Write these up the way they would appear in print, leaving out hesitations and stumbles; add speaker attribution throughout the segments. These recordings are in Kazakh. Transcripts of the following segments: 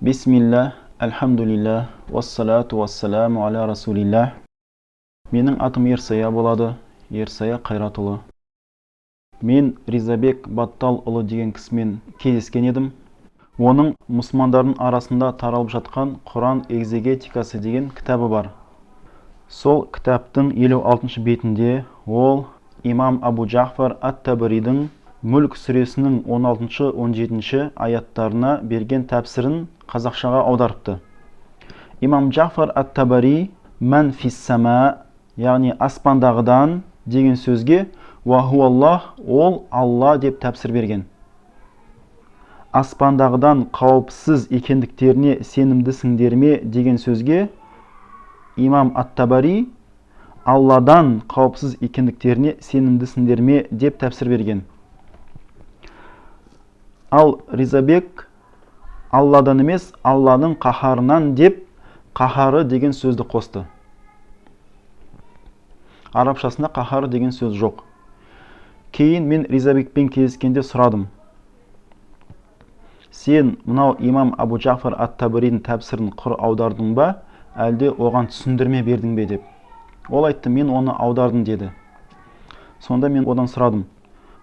Speaker 1: Бисмилля, әлхамдулилля, вассалату вассаламу аля расулилля. Менің атым Ерсая болады, Ерсая Қайратұлы. Мен Ризабек Батталұлы деген кісімен кездескен едім. Оның мұсылмандардың арасында таралып жатқан Құран экзегетикасы деген кітабы бар. Сол кітаптың 56 бетінде ол имам Абу Джафар ат-Табаридің Мүлк сүресінің 16-17 аяттарына берген тәпсірін қазақшаға аударыпты. Имам Джафар ат-Табари «Мән фиссама», яғни аспандағыдан деген сөзге «Ва хуаллах», ол Алла деп тәпсір берген. Аспандағыдан қауіпсіз екендіктеріне сенімдісіңдер ме деген сөзге имам ат-Табари Алладан қауіпсіз екендіктеріне сенімдісіңдер ме деп тәпсір берген. Ал Ризабек Алладан емес, Алланың қаһарынан деп қаһары деген сөзді қосты. Арабшасында қаһары деген сөз жоқ. Кейін мен Ризабекпен кездескенде сұрадым. Сен мынау имам Абу Джафар ат-Табаридің тәпсірін құр аудардың ба, әлде оған түсіндірме бердің бе деп. Ол айтты, мен оны аудардым деді. Сонда мен одан сұрадым.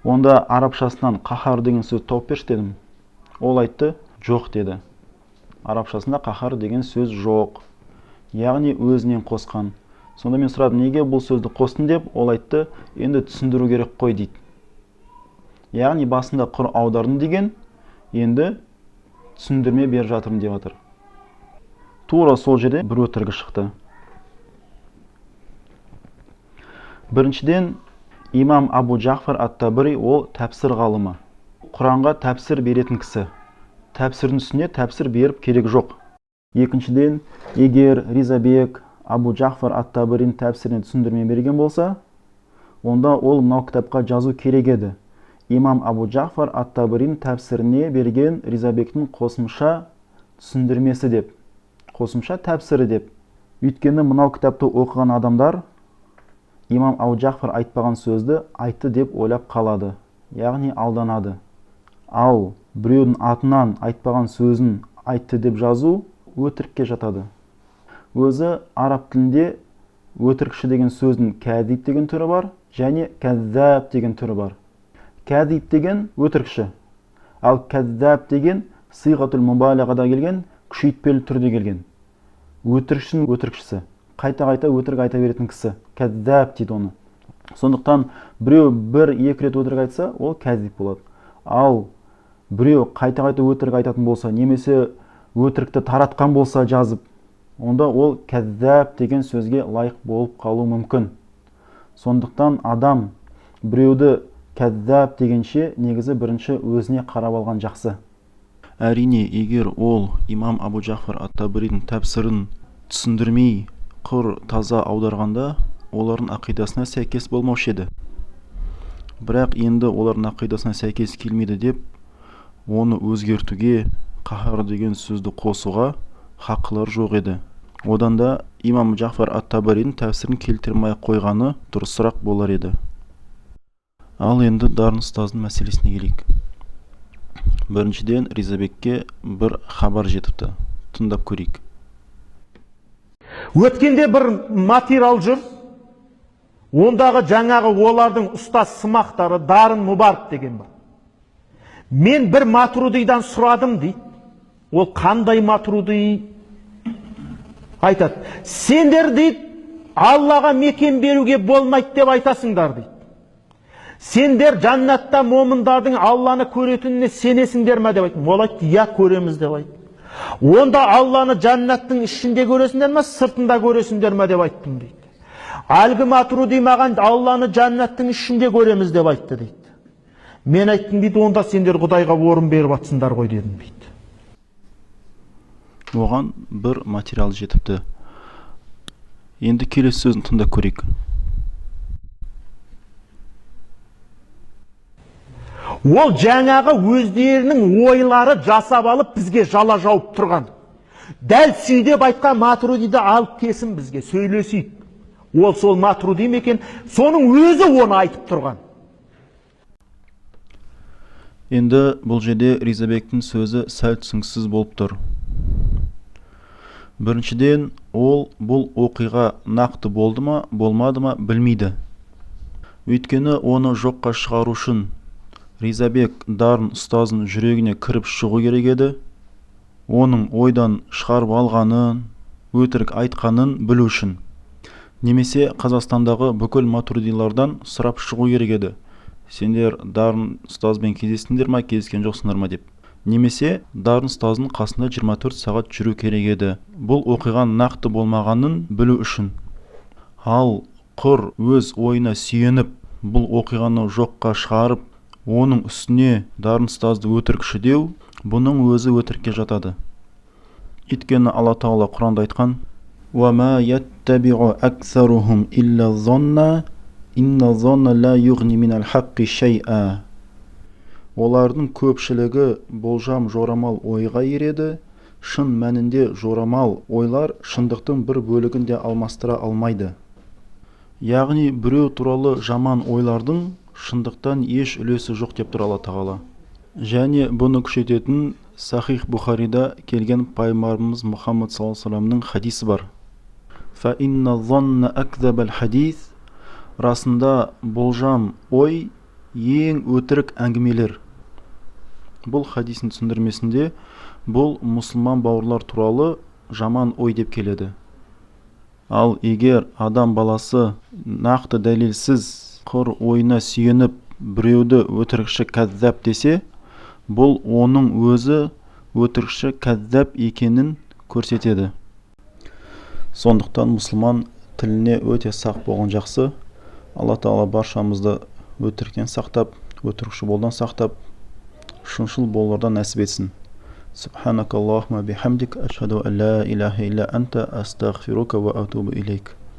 Speaker 1: Онда арабшасынан қаһар деген сөз тауып берші дедім. Ол айтты, жоқ деді. Арабшасында қаһар деген сөз жоқ. Яғни өзінен қосқан. Сонда мен сұрадым, неге бұл сөзді қостың деп? Ол айтты, енді түсіндіру керек қой дейді. Яғни басында құр аудардың деген, енді түсіндірме беріп жатырмын деп жатыр. Тура сол жерде бір өтірігі шықты. Біріншіден, имам Абу Джафар ат-Табари ол тәпсір ғалымы. Құранға тәпсір беретін кісі. Тәпсірдің үстіне тәпсір беріп керек жоқ. Екіншіден, егер Ризабек Абу Джафар ат-Табаридің тәпсіріне түсіндірме берген болса, онда ол мынау кітапқа жазу керек еді. Имам Абу Джафар ат-Табаридің тәпсіріне берген Ризабектің қосымша түсіндірмесі деп, қосымша тәпсірі деп. Өйткені мынау кітапты оқыған адамдар имам Абу Джафар айтпаған сөзді айтты деп ойлап қалады, яғни алданады. Ал біреудің атынан айтпаған сөзін айтты деп жазу өтірікке жатады. Өзі араб тілінде өтірікші деген сөздің кәзиб деген түрі бар, және кәззаб деген түрі бар. Кәзиб деген өтірікші, ал кәззаб деген сиғатул мубалағада келген, күшейтпелі түрде келген. Өтірікшінің өтірікшісі, қайта-қайта өтірік айта беретін кісі, кәззаб дейді оны. Сондықтан біреу бір-екі рет өтірік айтса, ол кәзиб болады. Ал біреу қайта-қайта өтірік айтатын болса, немесе өтірікті таратқан болса жазып, онда ол кәззаб деген сөзге лайық болып қалу мүмкін. Сондықтан адам біреуді кәззаб дегенше негізі бірінші өзіне қарап алған жақсы. Әрине, егер ол имам Абу Джафар ат-Табаридің тәпсірін түсіндірмей құр таза аударғанда, олардың ақидасына сәйкес болмаушы еді. Бірақ енді олардың ақидасына сәйкес келмейді деп, оны өзгертуге, қаһар деген сөзді қосуға хақылар жоқ еді. Одан да имам Джафар ат-Табаридің тәпсірін келтірмей қойғаны дұрысырақ болар еді. Ал енді дарын ұстаздың мәселесіне келейік. Біріншіден, Ризабекке бір хабар жетіпті. Тыңдап көрейік.
Speaker 2: Өткенде бір материал жүр, ондағы жаңағы олардың ұстаз сымақтары Дарын Мұбарак деген бар. Мен бір Матуридидан сұрадым дейді. Ол қандай Матуриди? Айтады, сендер дейді, Аллаға мекен беруге болмайды деп айтасыңдар дейді. Сендер жаннатта момындардың Алланы көретініне сенесіңдер ме деп айтты. Ол айтты, я көреміз деп айтты. Онда Алланы жаннаттың ішінде көресіңдер ме, сыртында көресіңдер ме деп айттым дейді. Әлгі Матуриди маған Алланы жаннаттың ішінде көреміз деп айтты дейді. Мен айттым дейді, онда сендер Құдайға орын беріп атсыңдар ғой дедім дейді.
Speaker 1: Оған бір материал жетіпті. Енді келесі сөзін тыңдап көрейік.
Speaker 2: Ол жаңағы өздерінің ойлары жасап алып бізге жала жауып тұрған. Дәл сүйдеп айтқан Матуридиді алып кесін бізге, сөйлесейік. Ол сол Матуриди ме екен, соның өзі оны айтып тұрған.
Speaker 1: Енді бұл жерде Ризабектің сөзі сәл түсініксіз болып тұр. Біріншіден, ол бұл оқиға нақты болды ма, болмады ма білмейді. Өйткені оны жоққа шығару үшін Ризабек дарын ұстазының жүрегіне кіріп шығу керек еді. Оның ойдан шығарып алғанын, өтірік айтқанын білу үшін. Немесе Қазақстандағы бүкіл матуридилардан сұрап шығу керек еді. Сендер дарын ұстазбен кездестіңдер ма, кездескен жоқсыңдар ма деп. Немесе дарын ұстазының қасында 24 сағат жүру керек еді. Бұл оқиға нақты болмағанын білу үшін. Ал құр өз ойына сүйеніп, бұл оқиғаны жоққа шығарып, оның үстіне дарын ұстазды өтірікші деу, бұның өзі өтірікке жатады. Өйткені Алла Тағала Құранда айтқан: وَمَا يَتَّبِعُ أَكْثَرُهُمْ إِلَّا الظَّنَّ إِنَّ الظَّنَّ لَا يُغْنِي مِنَ الْحَقِّ شَيْئًا. Олардың көпшілігі болжам жорамал ойға ереді. Шын мәнінде жорамал ойлар шындықтың бір бөлігін де алмастыра алмайды. Яғни біреу туралы жаман ойлардың шындықтан еш үлесі жоқ деп тұр Алла Тағала. Және бұны күшейтетін Сахих Бухарида келген пайғамбарымыз Мұхаммад саллаллаху алейхи ва салламның хадисі бар. فَإِنَّ الظَّنَّ أَكْذَبَ الْحَدِيث. Расында болжам ой ең өтірік әңгімелер. Бұл хадисінің түсіндірмесінде бұл мұсылман бауырлар туралы жаман ой деп келеді. Ал егер адам баласы нақты дәлелсіз құр ойына сүйеніп біреуді өтірікші кәззап десе, бұл оның өзі өтірікші кәззап екенін көрсетеді. Сондықтан мұсылман тіліне өте сақ болған жақсы. Алла Тағала баршамызды өтіріктен сақтап, өтірікші болдан сақтап, шыншыл болудан нәсіп етсін. Субханакаллахумма бихамдик, ашхаду ан ла илаха илля анта, астағфирука ва атубу илейк.